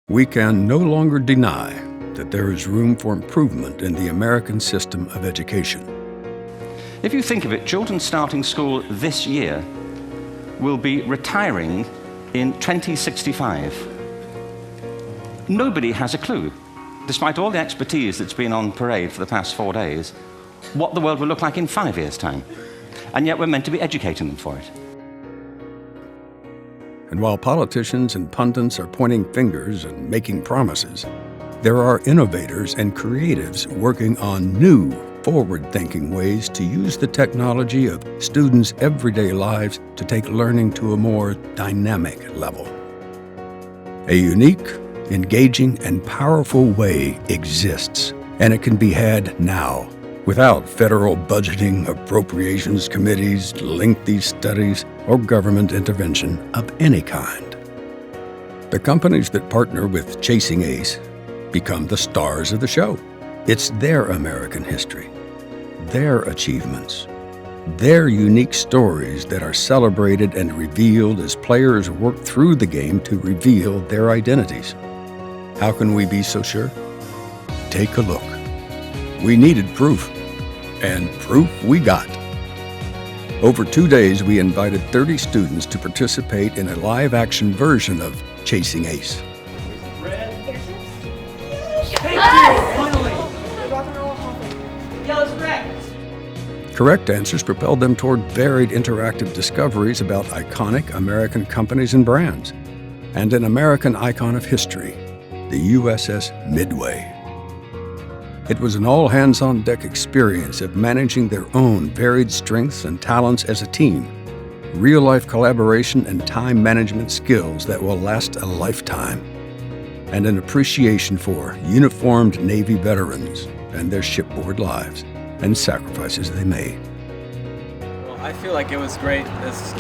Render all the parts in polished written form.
We can no longer deny that there is room for improvement in the American system of education. If you think of it, children starting school this year will be retiring in 2065. Nobody has a clue, despite all the expertise that's been on parade for the past 4 days, what the world will look like in 5 years' time. And yet we're meant to be educating them for it. And while politicians and pundits are pointing fingers and making promises, there are innovators and creatives working on new, forward-thinking ways to use the technology of students' everyday lives to take learning to a more dynamic level. A unique, engaging, and powerful way exists, and it can be had now, without federal budgeting, appropriations committees, lengthy studies, or government intervention of any kind. The companies that partner with Chasing ACE become the stars of the show. It's their American history, their achievements, their unique stories that are celebrated and revealed as players work through the game to reveal their identities. How can we be so sure? Take a look. We needed proof, and proof we got. Over 2 days, we invited 30 students to participate in a live-action version of Chasing ACE. Correct answers propelled them toward varied interactive discoveries about iconic American companies and brands, and an American icon of history, the USS Midway. It was an all-hands-on-deck experience of managing their own varied strengths and talents as a team, real-life collaboration and time management skills that will last a lifetime, and an appreciation for uniformed Navy veterans and their shipboard lives and sacrifices they made. Well, I feel like it was great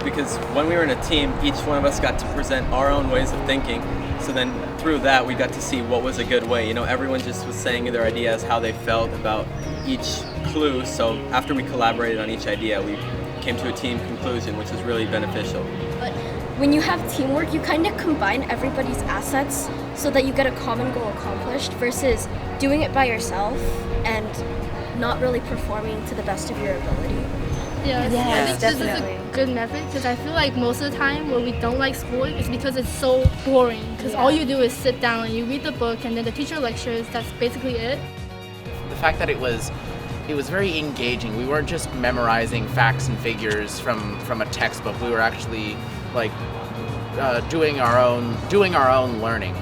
because when we were in a team, each one of us got to present our own ways of thinking. So then through that, we got to see what was a good way. You know, everyone just was saying their ideas, how they felt about each clue. So after we collaborated on each idea, we came to a team conclusion, which is really beneficial. But when you have teamwork, you kind of combine everybody's assets so that you get a common goal accomplished versus doing it by yourself and not really performing to the best of your ability. Yes, Yes, I think definitely. this is a good method because I feel like most of the time when we don't like school, it's because it's so boring. Because all you do is sit down and you read the book and then the teacher lectures. That's basically it. The fact that it was very engaging. We weren't just memorizing facts and figures from a textbook. We were actually like doing our own learning.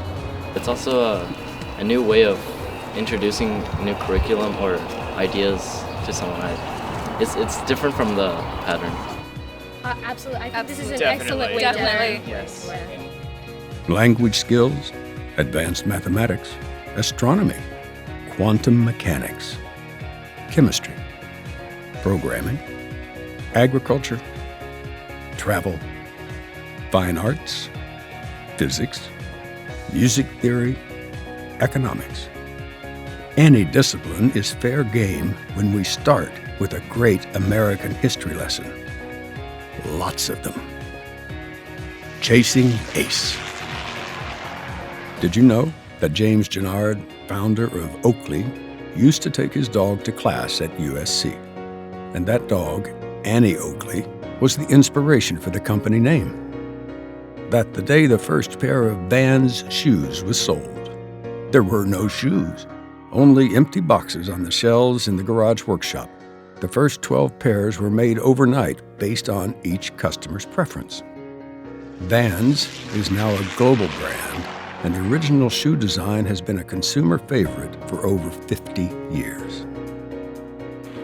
It's also a new way of introducing new curriculum or ideas to someone. It's different from the pattern. Absolutely. I think this is an Definitely. excellent way Definitely. to Yes. Language skills, advanced mathematics, astronomy, quantum mechanics, chemistry, programming, agriculture, travel, fine arts, physics, music theory, economics. Any discipline is fair game when we start with a great American history lesson. Lots of them. Chasing ACE. Did you know that James Gennard, founder of Oakley, used to take his dog to class at USC? And that dog, Annie Oakley, was the inspiration for the company name. That the day the first pair of Vans shoes was sold, there were no shoes, only empty boxes on the shelves in the garage workshop. The first 12 pairs were made overnight based on each customer's preference. Vans is now a global brand, and the original shoe design has been a consumer favorite for over 50 years.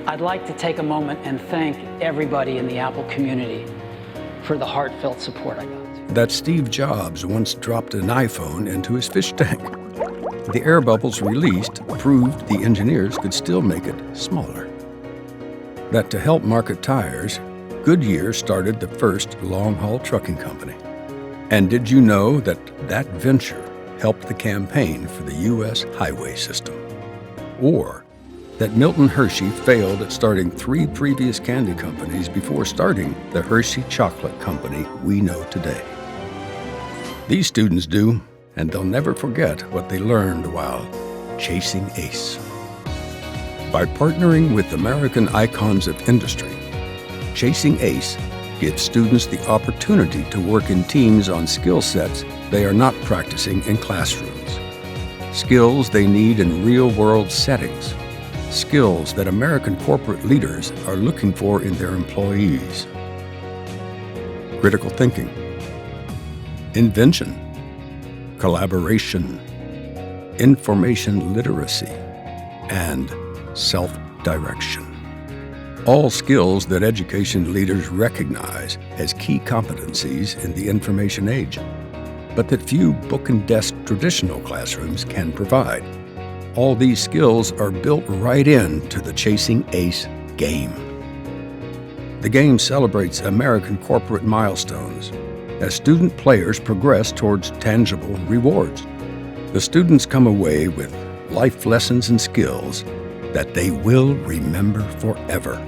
I'd like to take a moment and thank everybody in the Apple community for the heartfelt support I got. That Steve Jobs once dropped an iPhone into his fish tank. The air bubbles released proved the engineers could still make it smaller. That to help market tires, Goodyear started the first long-haul trucking company. And did you know that that venture helped the campaign for the U.S. highway system? Or that Milton Hershey failed at starting 3 previous candy companies before starting the Hershey Chocolate Company we know today? These students do, and they'll never forget what they learned while chasing ACE. By partnering with American icons of industry, Chasing ACE gives students the opportunity to work in teams on skill sets they are not practicing in classrooms. Skills they need in real-world settings. Skills that American corporate leaders are looking for in their employees. Critical thinking, invention, collaboration, information literacy, and self-direction. All skills that education leaders recognize as key competencies in the information age, but that few book and desk traditional classrooms can provide. All these skills are built right into the Chasing ACE game. The game celebrates American corporate milestones as student players progress towards tangible rewards. The students come away with life lessons and skills that they will remember forever.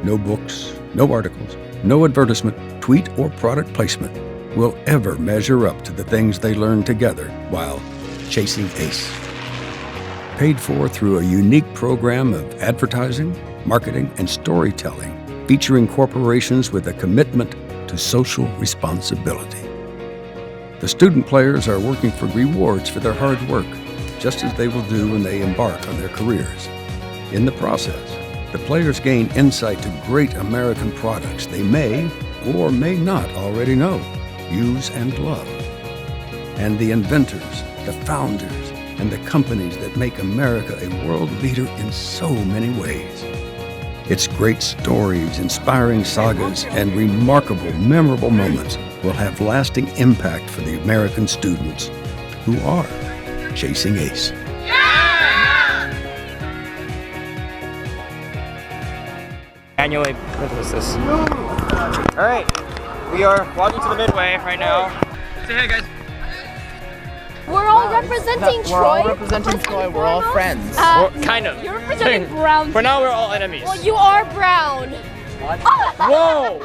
No books, no articles, no advertisement, tweet, or product placement will ever measure up to the things they learn together while chasing ACE. Paid for through a unique program of advertising, marketing, and storytelling featuring corporations with a commitment to social responsibility. The student players are working for rewards for their hard work, just as they will do when they embark on their careers. In the process, the players gain insight to great American products they may or may not already know, use, and love. And the inventors, the founders, and the companies that make America a world leader in so many ways. Its great stories, inspiring sagas, and remarkable, memorable moments will have lasting impact for the American students who are chasing ACE. Annually, what is this? All right, we are walking to the Midway right now. Say hey, guys. We're all representing Troy. We're all representing Troy. We're all friends. Kind of. You're representing Brown. For now, we're all enemies. Well, you are Brown. What? Whoa!